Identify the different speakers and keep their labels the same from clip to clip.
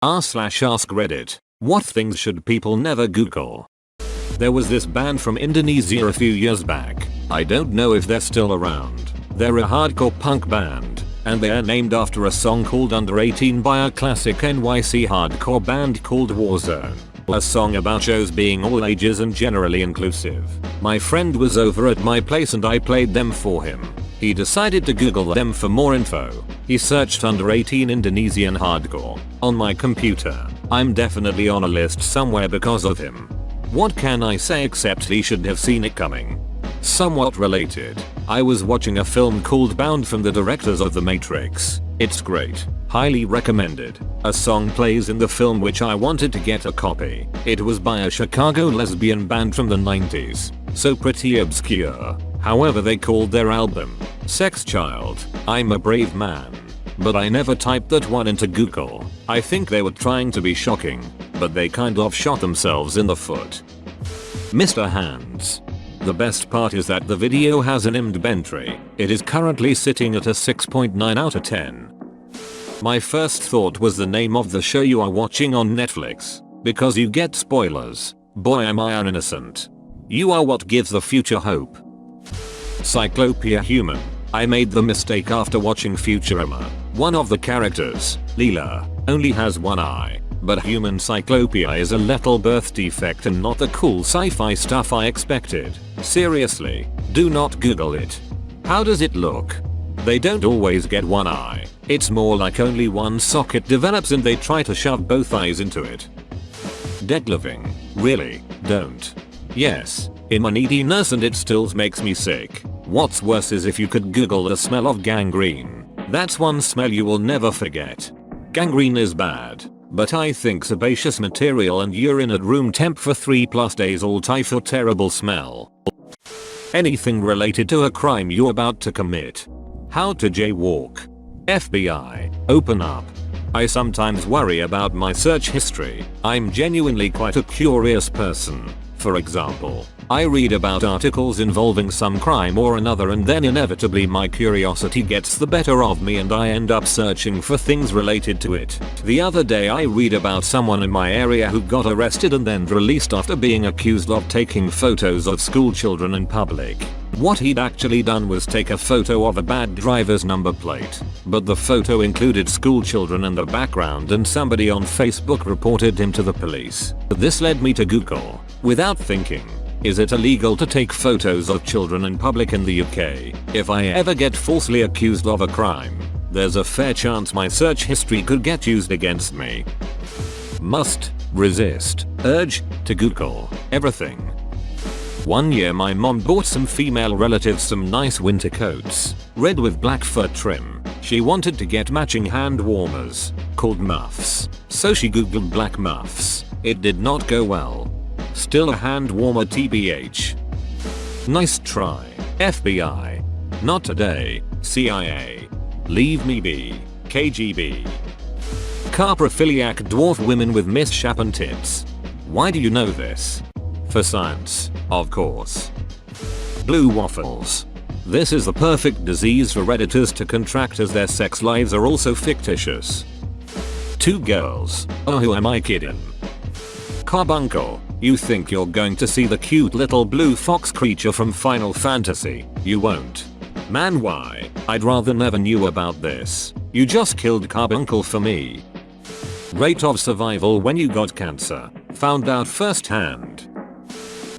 Speaker 1: r/AskReddit. What things should people never Google? There was this band from Indonesia a few years back. I don't know if they're still around. They're a hardcore punk band, and they are named after a song called Under 18 by a classic NYC hardcore band called Warzone. A song about shows being all ages and generally inclusive. My friend was over at my place and I played them for him. He decided to Google them for more info. He searched Under 18 Indonesian hardcore on my computer. I'm definitely on a list somewhere because of him. What can I say except he should have seen it coming? Somewhat related, I was watching a film called Bound from the directors of The Matrix. It's great. Highly recommended. A song plays in the film which I wanted to get a copy. It was by a Chicago lesbian band from the 90s. So pretty obscure. However, they called their album Sex Child. I'm a brave man. But I never typed that one into Google. I think they were trying to be shocking, but they kind of shot themselves in the foot. Mr. Hands. The best part is that the video has an IMDb entry. It is currently sitting at a 6.9 out of 10. My first thought was the name of the show you are watching on Netflix, because you get spoilers. Boy, am I uninnocent. You are what gives the future hope. Cyclopea Human. I made the mistake after watching Futurama. One of the characters, Leela, only has one eye. But human Cyclopea is a lethal birth defect and not the cool sci-fi stuff I expected. Seriously, do not Google it. How does it look? They don't always get one eye. It's more like only one socket develops and they try to shove both eyes into it. Deadlifting. Really, don't. Yes, I'm an ED nurse and it still makes me sick. What's worse is if you could Google the smell of gangrene. That's one smell you will never forget. Gangrene is bad, but I think sebaceous material and urine at room temp for 3+ days all tie for terrible smell. Anything related to a crime you're about to commit. How to jaywalk. FBI, open up. I sometimes worry about my search history. I'm genuinely quite a curious person. For example, I read about articles involving some crime or another and then inevitably my curiosity gets the better of me and I end up searching for things related to it. The other day I read about someone in my area who got arrested and then released after being accused of taking photos of school children in public. What he'd actually done was take a photo of a bad driver's number plate, but the photo included school children in the background and somebody on Facebook reported him to the police. This led me to Google. Without thinking, is it illegal to take photos of children in public in the UK? If I ever get falsely accused of a crime, there's a fair chance my search history could get used against me. Must resist urge to Google everything. One year my mom bought some female relatives some nice winter coats, red with black fur trim. She wanted to get matching hand warmers, called muffs. So she googled black muffs. It did not go well. Still a hand warmer TBH. Nice try, FBI. Not today, CIA. Leave me be, KGB. Caprophiliac dwarf women with misshapen tits. Why do you know this? For science, of course. Blue waffles. This is the perfect disease for redditors to contract as their sex lives are also fictitious. Two girls. Oh, who am I kidding? Carbuncle. You think you're going to see the cute little blue fox creature from Final Fantasy. You won't. Man, why? I'd rather never knew about this. You just killed Carbuncle for me. Rate of survival when you got cancer. Found out firsthand.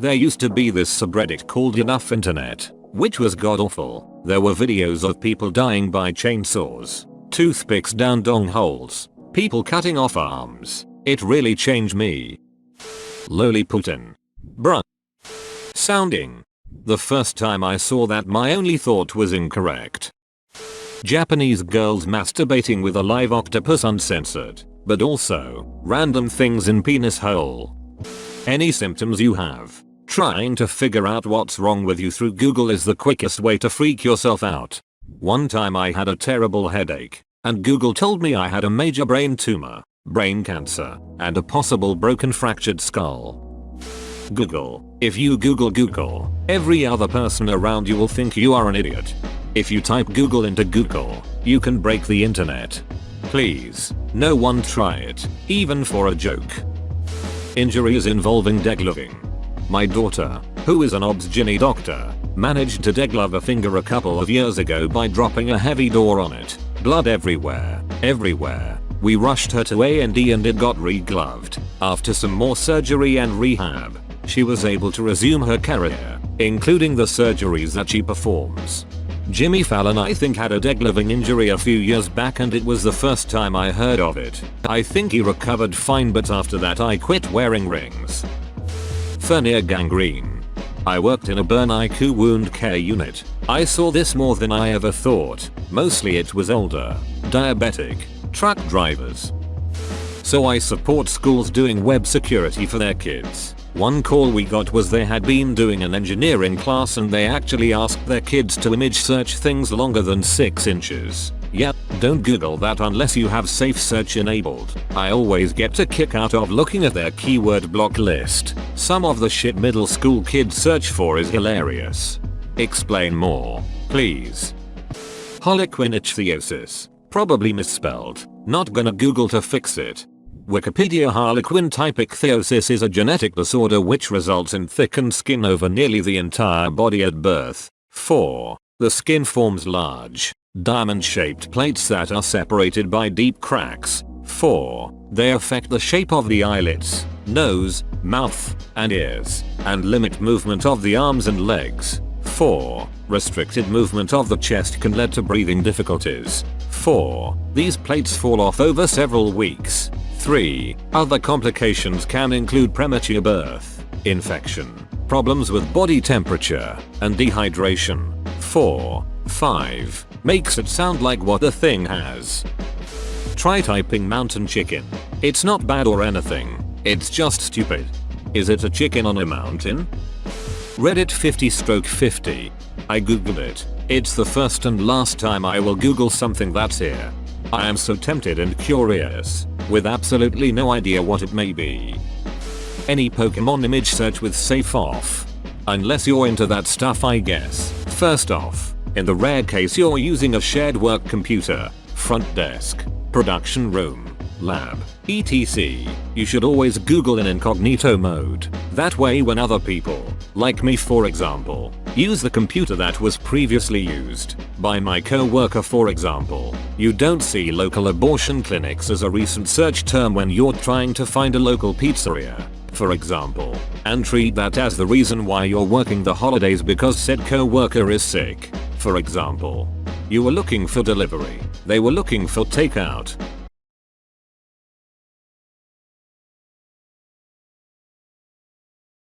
Speaker 1: There used to be this subreddit called Enough Internet, which was god awful. There were videos of people dying by chainsaws, toothpicks down dong holes, people cutting off arms. It really changed me. Loliputin. Bruh. Sounding. The first time I saw that my only thought was incorrect. Japanese girls masturbating with a live octopus uncensored, but also random things in penis hole. Any symptoms you have, trying to figure out what's wrong with you through Google is the quickest way to freak yourself out. One time I had a terrible headache, and Google told me I had a major brain tumor, brain cancer, and a possible broken fractured skull. Google. If you Google, every other person around you will think you are an idiot. If you type Google into Google, you can break the internet. Please, no one try it, even for a joke. Injuries involving degloving. My daughter, who is an obs-gynae doctor, managed to deglove a finger a couple of years ago by dropping a heavy door on it. Blood everywhere, everywhere. We rushed her to A&E and it got re-gloved. After some more surgery and rehab, she was able to resume her career, including the surgeries that she performs. Jimmy Fallon I think had a degloving injury a few years back and it was the first time I heard of it. I think he recovered fine, but after that I quit wearing rings. Hernia gangrene. I worked in a burn IQ wound care unit. I saw this more than I ever thought. Mostly it was older, diabetic, truck drivers. So I support schools doing web security for their kids. One call we got was they had been doing an engineering class and they actually asked their kids to image search things longer than 6 inches. Yep, don't Google that unless you have safe search enabled. I always get a kick out of looking at their keyword block list. Some of the shit middle school kids search for is hilarious. Explain more, please. Harlequin ichthyosis. Probably misspelled. Not gonna Google to fix it. Wikipedia. Harlequin type ichthyosis is a genetic disorder which results in thickened skin over nearly the entire body at birth. 4. The skin forms large, diamond-shaped plates that are separated by deep cracks. 4. They affect the shape of the eyelids, nose, mouth, and ears, and limit movement of the arms and legs. 4. Restricted movement of the chest can lead to breathing difficulties. 4. These plates fall off over several weeks. 3. Other complications can include premature birth, infection, problems with body temperature, and dehydration. 4. 5. Makes it sound like what the thing has. Try typing mountain chicken. It's not bad or anything, it's just stupid. Is it a chicken on a mountain? Reddit 50/50. I googled it. It's the first and last time I will Google something that's here. I am so tempted and curious, with absolutely no idea what it may be. Any Pokemon image search with safe off. Unless you're into that stuff, I guess. First off, in the rare case you're using a shared work computer, front desk, production room, lab, etc., you should always Google in incognito mode. That way when other people, like me for example, use the computer that was previously used by my co-worker for example, you don't see local abortion clinics as a recent search term when you're trying to find a local pizzeria, for example, and treat that as the reason why you're working the holidays because said co-worker is sick, for example. You were looking for delivery, they were looking for takeout.